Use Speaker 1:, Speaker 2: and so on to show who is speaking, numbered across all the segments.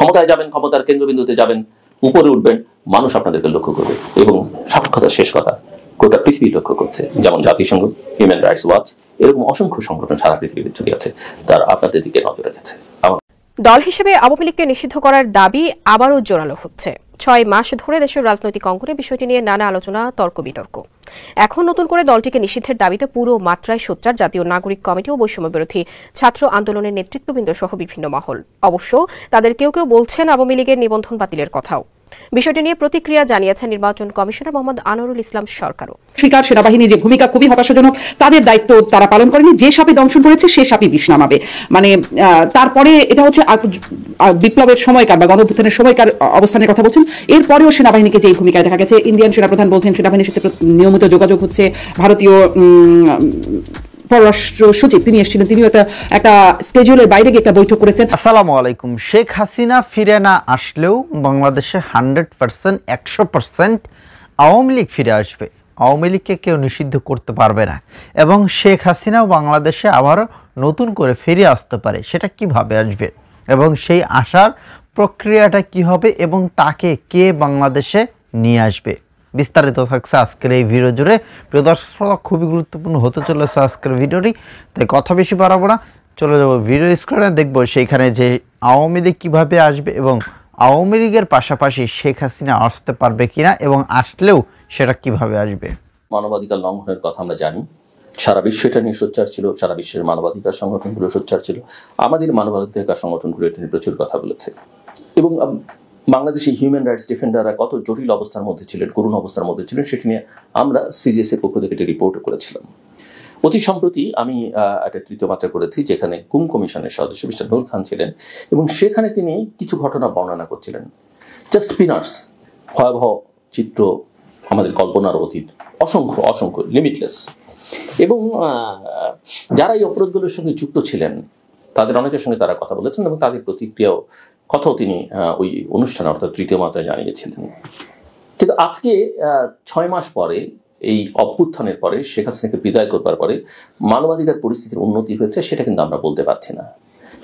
Speaker 1: ক্ষমতায় যাবেন, ক্ষমতার কেন্দ্রবিন্দুতে যাবেন, উপরে উঠবেন, মানুষ আপনাদেরকে লক্ষ্য করবে। এবং সব কথা শেষ কথা, গোটা পৃথিবী লক্ষ্য করছে, যেমন জাতিসংঘ, হিউম্যান রাইটস ওয়াচ, এরকম অসংখ্য সংগঠন সারা পৃথিবীতে ছড়িয়ে আছে, তারা আপনাদের দিকে নজর রেখেছে।
Speaker 2: দল হিসেবে আওয়ামী লীগকে নিষিদ্ধ করার দাবি আবারও জোরালো হচ্ছে। 6 মাস ধরে দেশের রাজনৈতিক অঙ্গনে বিষয়টি নিয়ে নানা আলোচনা, তর্ক বিতর্ক। এখন নতুন করে দলটিকে নিষিদ্ধের দাবিতে পুরো মাত্রায় সোচ্চার জাতীয় নাগরিক কমিটি ও বৈষম্য বিরোধী ছাত্র আন্দোলনের নেতৃত্ববৃন্দ সহ বিভিন্ন মহল। অবশ্য তাদের কেউ কেউ বলছেন আওয়ামী লীগের নিবন্ধন বাতিলের কথাও। বিষয়টি নিয়ে প্রতিক্রিয়া জানিয়েছেন নির্বাচন কমিশনার মোহাম্মদ আনোয়ারুল ইসলাম সরকারও।
Speaker 3: শিকার সেনাবাহিনীর যে ভূমিকা খুবই হতাশাজনক, তাদের দায়িত্ব তারা পালন করেনি। যে সাপে দংশন করেছে সে সাপই বিষ নামাবে। মানে তারপরে এটা হচ্ছে বিপ্লবের সময়কার বা গণঅভ্যুত্থানের সময়কার অবস্থানের কথা বলছেন। এরপরেও সেনাবাহিনীকে যে ভূমিকায় দেখা গেছে, ইন্ডিয়ান সেনাপ্রধান বলছেন সেনাবাহিনীর সাথে নিয়মিত যোগাযোগ হচ্ছে। ভারতীয় পররাষ্ট্র সচিব তিনি এসেছিলেন, তিনিও একটা স্কেডিউলের বাইরে গিয়ে একটা বৈঠক করেছেন।
Speaker 4: আসসালামু আলাইকুম। শেখ হাসিনা ফিরে না আসলেও বাংলাদেশে 100% 100% আওয়ামী লীগ ফিরে আসবে। আওয়ামী লীগকে কেউ নিষিদ্ধ করতে পারবে না এবং শেখ হাসিনাও বাংলাদেশে আবারও নতুন করে ফিরে আসতে পারে। সেটা কিভাবে আসবে এবং সেই আসার প্রক্রিয়াটা কি হবে এবং তাকে কে বাংলাদেশে নিয়ে আসবে, বিস্তারিত থাকছে আজকের এই ভিডিও জুড়ে। প্রিয় দর্শক শ্রোতা, খুবই গুরুত্বপূর্ণ হতে চলেছে আজকের ভিডিওটি, তাই কথা বেশি বাড়াবো না, চলে যাবো ভিডিও স্ক্রিনে, দেখবো সেইখানে যে আওয়ামী লীগ কীভাবে আসবে এবং আওয়ামী লীগের পাশাপাশি শেখ হাসিনা আসতে পারবে কিনা এবং আসলেও সেটা কিভাবে আসবে।
Speaker 1: মানবাধিকার লঙ্ঘনের কথা আমরা জানি, সারা বিশ্ব এটা নিয়ে সোচ্চার ছিল, সারা বিশ্বের মানবাধিকার সংগঠনগুলো সোচ্চার ছিল, আমাদের মানবাধিকার সংগঠনগুলো এটা নিয়ে প্রচুর কথা বলেছে। এবং বাংলাদেশি হিউম্যান রাইটস ডিফেন্ডাররা কত জটিল অবস্থার মধ্যে ছিলেন, করুণ অবস্থার মধ্যে ছিলেন, সেটি নিয়ে আমরা সিজিএস এর পক্ষ থেকে একটি রিপোর্ট করেছিলাম। অতি সম্প্রতি আমি একটা তৃতীয় মাত্রা করেছি, যেখানে গুম কমিশনের সদস্য মিস্টার নূর খান ছিলেন এবং সেখানে তিনি কিছু ঘটনা বর্ণনা করছিলেন। জাস্ট পিনাটস, ভয়াবহ চিত্র, আমাদের কল্পনার অতীত, অসংখ্য অসংখ্য, লিমিটলেস। এবং যারা এই অপরাধগুলোর সঙ্গে যুক্ত ছিলেন তাদের অনেকের সঙ্গে তারা কথা বলেছেন এবং তাদের প্রতিক্রিয়াও কথাও তিনি ওই অনুষ্ঠানে অর্থাৎ তৃতীয় মাত্রায় জানিয়েছিলেন। কিন্তু আজকে 6 মাস পরে, এই অভ্যুত্থানের পরে, শেখ হাসিনাকে বিদায় করবার পরে মানবাধিকার পরিস্থিতির উন্নতি হয়েছে সেটা কিন্তু আমরা বলতে পারছি না।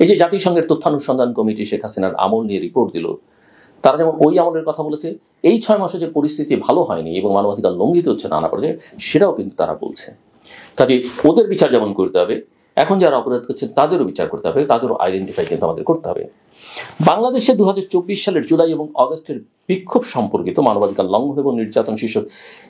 Speaker 1: এই যে জাতিসংঘের তথ্যানুসন্ধান কমিটি শেখ হাসিনার আমল নিয়ে রিপোর্ট দিল, তারা যেমন ওই আমলের কথা বলেছে, এই 6 মাসে যে পরিস্থিতি ভালো হয়নি এবং মানবাধিকার লঙ্ঘিত হচ্ছে নানা পর্যায়ে, সেটাও কিন্তু তারা বলছে। কাজে ওদের বিচার যেমন করতে হবে, এখন যারা অপরাধ করছেন তাদেরও বিচার করতে হবে, তাদেরও আইডেন্টিফাই কিন্তু আমাদের করতে হবে। বাংলাদেশে 2024 সালের জুলাই এবং আগস্টের বিক্ষোভ সম্পর্কিত মানবাধিকার লঙ্ঘন এবং নির্যাতন শীর্ষক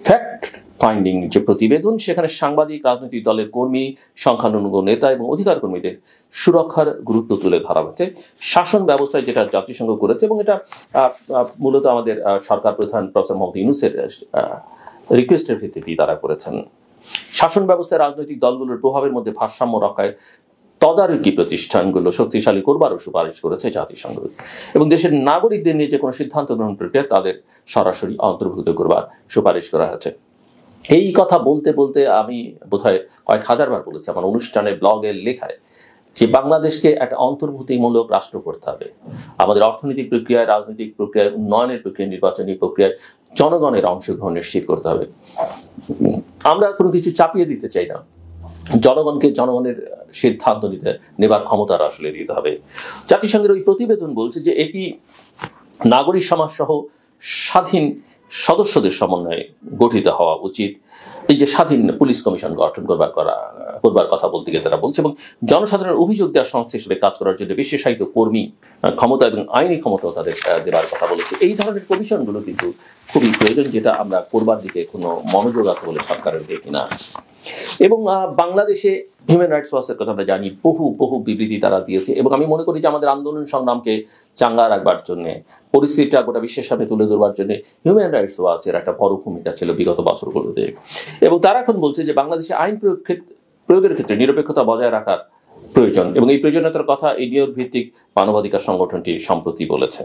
Speaker 1: ফ্যাক্ট ফাইন্ডিং যে প্রতিবেদন, সেখানে সাংবাদিক, রাজনৈতিক দলের কর্মী, সংখ্যালঘু নেতা এবং অধিকার কর্মীদের সুরক্ষার গুরুত্ব তুলে ধরা হচ্ছে। শাসন ব্যবস্থায় যেটা জাতিসংঘ করেছে এবং এটা মূলত আমাদের সরকার প্রধান প্রফেসর মোহাম্মদ ইউনূসের রিকোয়েস্টের ভিত্তিতেই তারা করেছেন। শাসন ব্যবস্থায় রাজনৈতিক দলগুলোর প্রভাবের মধ্যে ভারসাম্য রক্ষায় তদারকি প্রতিষ্ঠানগুলো শক্তিশালী করবারও সুপারিশ করেছে জাতিসংঘ এবং দেশের নাগরিকদের নিয়ে যে কোনো সিদ্ধান্ত গ্রহণ প্রক্রিয়া তাদের সরাসরি অন্তর্ভুক্ত করবার সুপারিশ করা হয়েছে। এই কথা বলতে বলতে আমি বোধহয় কয়েক হাজারবার বলেছি আমার অনুষ্ঠানে, ব্লগে, লেখায়, যে বাংলাদেশকে একটা অন্তর্ভুক্তিমূলক রাষ্ট্র করতে হবে। আমাদের অর্থনৈতিক প্রক্রিয়ায়, রাজনৈতিক প্রক্রিয়ায়, উন্নয়নের প্রক্রিয়ায়, নির্বাচনী প্রক্রিয়ায় জনগণের অংশগ্রহণ নিশ্চিত করতে হবে। আমরা কোনো কিছু চাপিয়ে দিতে চাই না, জনগণকে জনগণের সিদ্ধান্ত নেবার ক্ষমতা আসলে দিতে হবে। জাতিসংঘের ওই প্রতিবেদন বলছে যে এটি নাগরিক সমাজ সহ স্বাধীন সদস্যদের সমন্বয়ে গঠিত হওয়া উচিত। এই যে স্বাধীন পুলিশ কমিশন গঠন করবার কথা বলতে গিয়ে তারা বলছে এবং জনসাধারণের অভিযোগ দেওয়ার সংস্থা হিসেবে কাজ করার জন্য বিশেষায়িত কর্মী ক্ষমতা এবং আইনি ক্ষমতাও তাদের দেওয়ার কথা বলেছে। এই ধরনের কমিশনগুলো কিন্তু খুবই প্রয়োজন, যেটা আমরা করবার দিকে কোনো মনোযোগ আছে বলে সরকারের দেখি না। এবং বাংলাদেশে হিউম্যান রাইটস ওয়াচের কথা আমরা জানি, বহু বিবৃতি তারা দিয়েছে এবং আমি মনে করি যে আমাদের আন্দোলন সংগ্রামকে চাঙ্গা রাখবার জন্য, পরিস্থিতিটা গোটা বিশ্বের সামনে তুলে ধরবার জন্য হিউম্যান রাইটস ওয়াচের একটা বড় ভূমিকা ছিল বিগত বছরগুলোতে। এবং তারা এখন বলছে যে বাংলাদেশে আইন প্রয়োগের ক্ষেত্রে নিরপেক্ষতা বজায় রাখার প্রয়োজন এবং এই প্রয়োজনীয়তার কথা এই নিয়োগ ভিত্তিক মানবাধিকার সংগঠনটি সম্প্রতি বলেছে।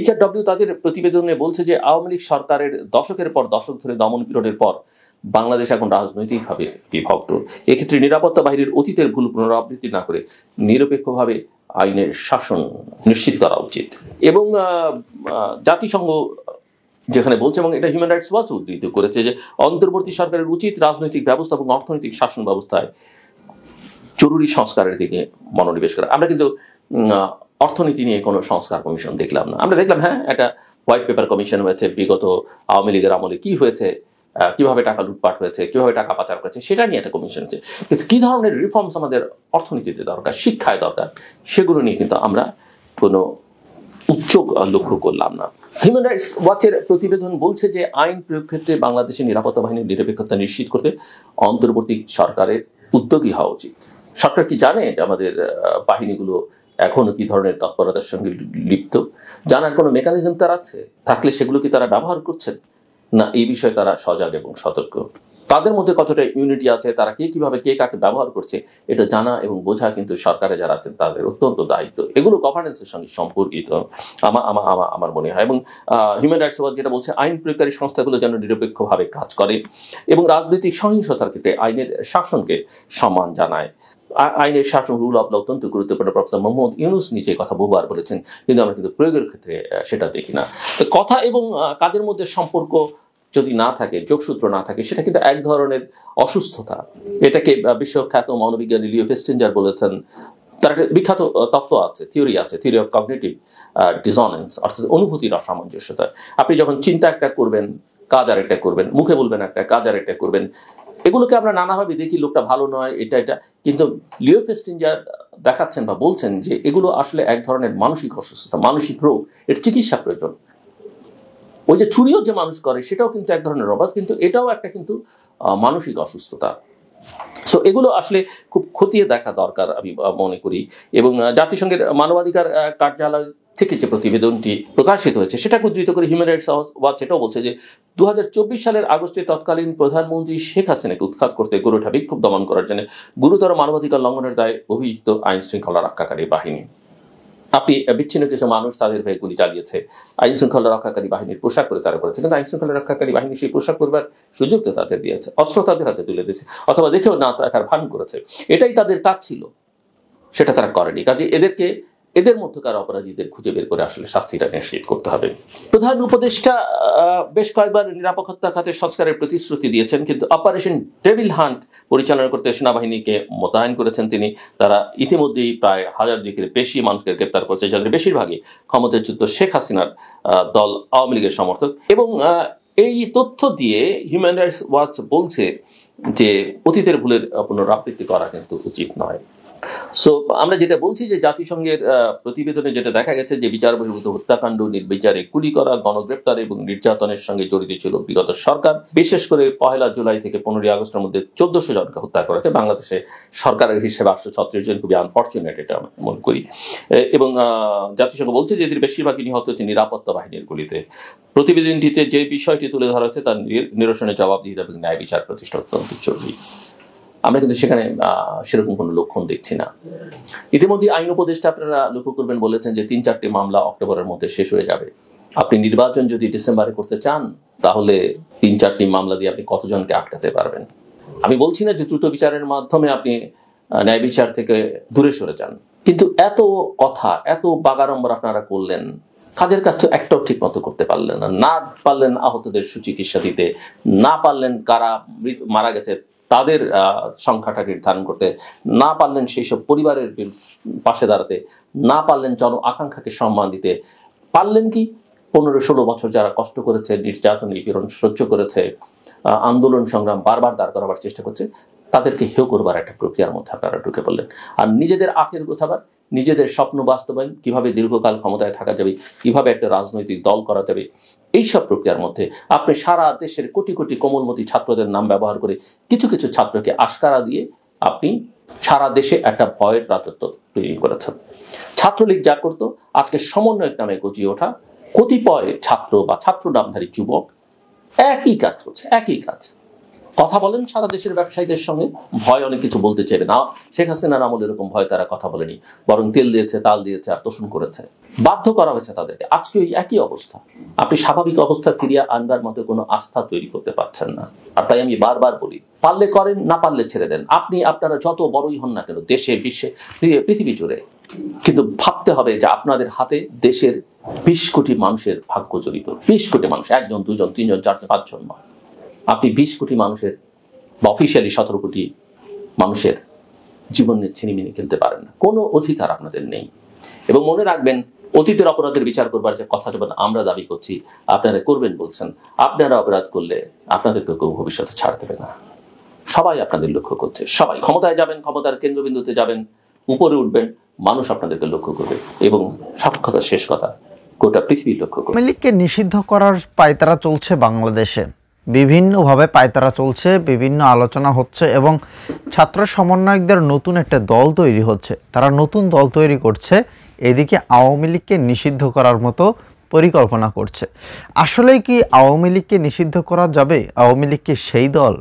Speaker 1: HRW তাদের প্রতিবেদনে বলছে যে আওয়ামী লীগ সরকারের দশকের পর দশক ধরে দমন পীড়নের পর বাংলাদেশ এখন রাজনৈতিকভাবে বিভক্ত। এক্ষেত্রে নিরাপত্তা বাহিনীর অতীতের ভুল পুনরাবৃত্তি না করে নিরপেক্ষভাবে আইনের শাসন নিশ্চিত করা উচিত। এবং জাতিসংঘ যেখানে বলছে, এবং এটা হিউম্যান রাইটস ওয়াচ উদ্ধৃত করেছে, যে অন্তর্বর্তী সরকারের উচিত রাজনৈতিক ব্যবস্থা এবং অর্থনৈতিক শাসন ব্যবস্থায় জরুরি সংস্কারের দিকে মনোনিবেশ করা। আমরা কিন্তু অর্থনীতি নিয়ে কোনো সংস্কার কমিশন দেখলাম না। আমরা দেখলাম হ্যাঁ একটা হোয়াইট পেপার কমিশন হয়েছে, বিগত আওয়ামী লীগের আমলে কি হয়েছে, কিভাবে টাকা লুটপাট হয়েছে, কিভাবে টাকা পাচার করেছে সেটা নিয়ে একটা কমিশন আছে। কিন্তু কি ধরনের রিফর্মস আমাদের অর্থনীতিতে দরকার, শিক্ষায় দরকার, সেগুলো নিয়ে কিন্তু আমরা কোনো উচ্চক লক্ষ্য করলাম না। হিউম্যান রাইটস ওয়াচের প্রতিবেদন বলছে যে আইন প্রয়োগ ক্ষেত্রে বাংলাদেশের নিরাপত্তা বাহিনীর নিরপেক্ষতা নিশ্চিত করতে অন্তর্বর্তী সরকারের উদ্যোগী হওয়া উচিত। সরকার কি জানে যে আমাদের বাহিনীগুলো এখনো কি ধরনের তৎপরতার সঙ্গে লিপ্ত? জানার কোনো মেকানিজম তার আছে? থাকলে সেগুলো কি তারা ব্যবহার করছেন, না এই বিষয়ে তারা সজাগ এবং সতর্ক? তাদের মধ্যে কতটা ইউনিটি আছে, তারা কে কিভাবে কে কাকে ব্যবহার করছে, এটা জানা এবং বোঝা কিন্তু সরকারে যারা আছেন তাদের অত্যন্ত দায়িত্ব। এগুলো গভর্নেন্সের সঙ্গে সম্পর্কিত আমার মনে হয়। এবং হিউম্যান রাইটস ওয়াচ যেটা বলছে, আইন প্রয়োগকারী সংস্থাগুলো যেন নিরপেক্ষভাবে কাজ করে এবং রাজনৈতিক সহিংসতার ক্ষেত্রে আইনের শাসনকে সম্মান জানায়। আইনের শাসন, রুল অফ ল অত্যন্ত গুরুত্বপূর্ণ। প্রফেসর মোহাম্মদ ইউনূস নিজে কথা বহুবার বলেছেন, কিন্তু আমরা কিন্তু প্রয়োগের ক্ষেত্রে সেটা দেখি না। কথা এবং কাজের মধ্যে সম্পর্ক যদি না থাকে, যোগসূত্র না থাকে, সেটা কিন্তু এক ধরনের অসুস্থতা। এটাকে বিশ্বখ্যাত মনোবিজ্ঞানী লিও ফেস্টিঞ্জার বলেছেন। তার একটা বিখ্যাত তত্ত্ব আছে, থিওরি আছে, থিওরি অফ কগনিটিভ ডিসঅনেন্স, অর্থাৎ অনুভূতির অসামঞ্জস্যতা। আপনি যখন চিন্তা একটা করবেন, কাজ আর একটা করবেন, মুখে বলবেন একটা, কাজ আর একটা করবেন, এগুলোকে আমরা নানাভাবে দেখি, লোকটা ভালো নয়, এটা। কিন্তু লিও ফেস্টিঞ্জার দেখাচ্ছেন বা বলছেন যে এগুলো আসলে এক ধরনের মানসিক অসুস্থতা, মানসিক রোগ, এর চিকিৎসা প্রয়োজন। ওই যে চুরিও যে মানুষ করে সেটাও কিন্তু এক ধরনের অপরাধ, কিন্তু এটাও একটা কিন্তু মানসিক অসুস্থতা। সো এগুলো আসলে খুব খতিয়ে দেখা দরকার আমি মনে করি। এবং জাতিসংঘের মানবাধিকার কার্যালয় থেকে যে প্রতিবেদনটি প্রকাশিত হয়েছে সেটাকে উদ্ধৃত করে হিউম্যান রাইটস ওয়াচ এটাও বলছে যে 2024 সালের আগস্টে তৎকালীন প্রধানমন্ত্রী শেখ হাসিনাকে উৎখাত করতে গড়ে ওঠা বিক্ষোভ দমন করার জন্য গুরুতর মানবাধিকার লঙ্ঘনের দায়ে অভিযুক্ত আইন শৃঙ্খলা রক্ষাকারী বাহিনী। আপনি বিচ্ছিন্ন কিছু মানুষ তাদের হয়ে গুলি চালিয়েছে, আইন শৃঙ্খলা রক্ষাকারী বাহিনীর পোশাক করে তারা করেছে, কিন্তু আইন শৃঙ্খলা রক্ষাকারী বাহিনী সেই পোশাক করবার সুযোগ তো তাদের দিয়েছে, অস্ত্র তাদের হাতে তুলে দিয়েছে, অথবা দেখেও না তাকার ভান করেছে। এটাই তাদের কাজ ছিল, সেটা তারা করেনি। কাজে এদের মধ্যকার অপরাধীদের খুঁজে বের করে আসলে শাস্তিটা নিশ্চিত করতে হবে। প্রধান উপদেষ্টা বেশ কয়েকবার নিরাপত্তা খাতে সংস্কারের প্রতিশ্রুতি দিয়েছেন, কিন্তু অপারেশন ডেভিল হান্ট পরিচালনা করতে সেনাবাহিনীকে মোতায়েন করেছেন তিনি। তারা ইতিমধ্যেই প্রায় 1000 বেশি মানুষকে গ্রেপ্তার করেছে, যাদের বেশিরভাগই ক্ষমতাচ্যুত শেখ হাসিনার দল আওয়ামী লীগের সমর্থক। এবং এই তথ্য দিয়ে হিউম্যান রাইটস ওয়াচ বলছে যে অতীতের ভুলের পুনরাবৃত্তি করা কিন্তু উচিত নয়। সো আমরা যেটা বলছি যে জাতিসংঘের প্রতিবেদনে যেটা দেখা গেছে যে বিচার বহির্ভূত হত্যাকাণ্ড, নির্বিচারে গুলি করা, গণগ্রেপ্তার এবং নির্যাতনের সঙ্গে জড়িত ছিল বিগত সরকার। বিশেষ করে 1 জুলাই থেকে 15 আগস্টের মধ্যে 1400 জনকে হত্যা করেছে। বাংলাদেশে সরকারের হিসেবে 836 জন, খুবই আনফর্চুনেট এটা আমি মনে করি। এবং জাতিসংঘ বলছে যে এদের বেশিরভাগই নিহত হচ্ছে নিরাপত্তা বাহিনীর গুলিতে। প্রতিবেদনটিতে যে বিষয়টি তুলে ধরা হচ্ছে তার নিরসনে জবাবদিহিতা এবং ন্যায় বিচার প্রতিষ্ঠা অত্যন্ত জরুরি। আমরা কিন্তু সেখানে সেরকম কোনো লক্ষণ দেখছি না। ইতিমধ্যে আইন উপদেষ্টা আপনারা লক্ষ্য করবেন বলেছেন যে 3-4টি মামলা অক্টোবরের মধ্যে শেষ হয়ে যাবে। আপনি নির্বাচন যদি ডিসেম্বরে করতে চান তাহলে 3-4টি মামলা দিয়ে আপনি কতজনকে আটকাতে পারবেন? আমি বলছি না যে দ্রুত বিচারের মাধ্যমে আপনি ন্যায় বিচার থেকে দূরে সরে যান, কিন্তু এত কথা, এত বাগাড়ম্বর আপনারা করলেন, কাদের কাছ থেকে একটাও ঠিক মতো করতে পারলেন না পারলেন আহতদের সুচিকিৎসা দিতে, না পারলেন কারা মারা গেছে তাদের সংখ্যাটা নির্ধারণ করতে, না পারলেন সেই সব পরিবারের পাশে দাঁড়াতে, না পারলেন জন আকাঙ্ক্ষাকে সম্মান দিতে। পারলেন কি 15-16 বছর যারা কষ্ট করেছে, নির্যাতন নিপীড়ন সহ্য করেছে, আন্দোলন সংগ্রাম বারবার দাঁড় করাবার চেষ্টা করছে, তাদেরকে হেয় করবার একটা প্রক্রিয়ার মধ্যে আপনারা ঢুকে পড়লেন। আর নিজেদের আখের গোছাবার, নিজেদের স্বপ্ন বাস্তবায়ন, কিভাবে দীর্ঘকাল ক্ষমতায় থাকা যাবে, কিভাবে একটা রাজনৈতিক দল করা যাবে, এইসব প্রক্রিয়ার মধ্যে আপনি সারা দেশের কোটি কোটি কোমলমতি ছাত্রদের নাম ব্যবহার করে কিছু কিছু ছাত্রকে আশকারা দিয়ে আপনি সারা দেশে একটা ভয়ের রাজত্ব তৈরি করেছেন। ছাত্রলীগ যা করতো, আজকে সমন্বয়ক নামে গজিয়ে ওঠা কতিপয় ছাত্র বা ছাত্র নামধারী যুবক একই কাজ করছে, একই কাজ। কথা বলেন সারা দেশের ব্যবসায়ীদের সঙ্গে, ভয় অনেক কিছু বলতে চাইবে না। শেখ হাসিনার আমল এরকম ভয় তারা কথা বলেনি, বরং তেল দিয়েছে, তাল দিয়েছে আর তোষণ করেছে, বাধ্য করা হয়েছে তাদেরকে। আজকে ওই একই অবস্থা, আপনি স্বাভাবিক অবস্থা ফিরিয়ে আনবার মতো কোনো আস্থা তৈরি করতে পারছেন না। আর তাই আমি বারবার বলি, পারলে করেন, না পারলে ছেড়ে দেন। আপনারা যত বড়ই হন না কেন, দেশে বিশ্বে পৃথিবী জুড়ে, কিন্তু ভাবতে হবে যে আপনাদের হাতে দেশের 20 কোটি মানুষের ভাগ্য জড়িত। 20 কোটি মানুষ, 1 জন 2 জন 3 জন 4 জন 5 জন নয়। আপনি 20 কোটি মানুষের বা অফিসিয়ালি 17 কোটি মানুষের জীবন নিয়ে ছিনিমিনি খেলতে পারেন না, কোনো অধিকার আপনাদের নেই। এবং মনে রাখবেন, অতীতের অপরাধের বিচার করবার যে কথা যখন আমরা দাবি করছি, আপনারা করবেন বলছেন, আপনারা অপরাধ করলে আপনাদেরকে কেউ ভবিষ্যতে ছাড় দেবে না। সবাই আপনাদের লক্ষ্য করছে, সবাই ক্ষমতায় যাবেন, ক্ষমতার কেন্দ্রবিন্দুতে যাবেন, উপরে উঠবেন, মানুষ আপনাদেরকে লক্ষ্য করবে এবং সব কথা শেষ কথা, গোটা পৃথিবীর লক্ষ্য করবে।
Speaker 4: আওয়ামী লীগকে নিষিদ্ধ করার পায়তারা চলছে বাংলাদেশে, বিভিন্নভাবে পায়তারা চলছে, বিভিন্ন আলোচনা হচ্ছে এবং ছাত্র সমন্বয়কদের নতুন একটা দল তৈরি হচ্ছে, তারা নতুন দল তৈরি করছে, এদিকে আওয়ামী লীগকে নিষিদ্ধ করার মতো পরিকল্পনা করছে। আসলেই কি আওয়ামী লীগকে নিষিদ্ধ করা যাবে? আওয়ামী লীগ কি সেই দল?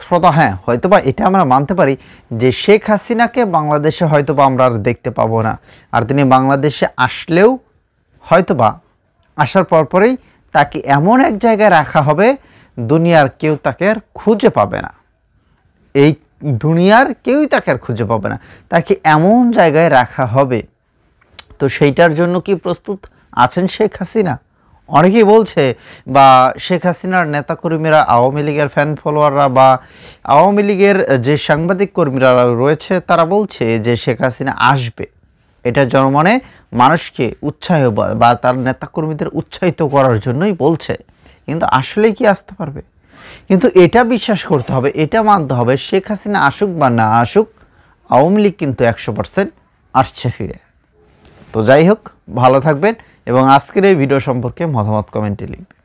Speaker 4: শ্রোতা, হ্যাঁ, হয়তোবা এটা আমরা মানতে পারি যে শেখ হাসিনাকে বাংলাদেশে হয়তোবা আমরা আর দেখতে পাবো না, আর তিনি বাংলাদেশে আসলেও হয়তোবা আসার পরপরেই তাকে এমন এক জায়গায় রাখা হবে দুনিয়ার কেউ তাকে আর খুঁজে পাবে না, এই দুনিয়ার কেউই তাকে আর খুঁজে পাবে না, তাকে এমন জায়গায় রাখা হবে। তো সেইটার জন্য কি প্রস্তুত আছেন শেখ হাসিনা? অনেকেই বলছে, বা শেখ হাসিনার নেতাকর্মীরা, আওয়ামী লীগের ফ্যান ফলোয়াররা বা আওয়ামী লীগের যে সাংবাদিক কর্মীরা রয়েছে তারা বলছে যে শেখ হাসিনা আসবে, এটা জনমনে মানুষকে উৎসাহ বা তার নেতাকর্মীদের উৎসাহিত করার জন্যই বলছে। কিন্তু আসলে কি আসতে পারবে? কিন্তু এটা বিশ্বাস করতে হবে, এটা মানতে হবে, শেখ হাসিনা আসুক বা না আসুক, আওয়ামী লীগ কিন্তু 100% আসছে ফিরে। তো যাই হোক, ভালো থাকবেন এবং আজকের এই ভিডিও সম্পর্কে মতামত কমেন্টে লিখবেন।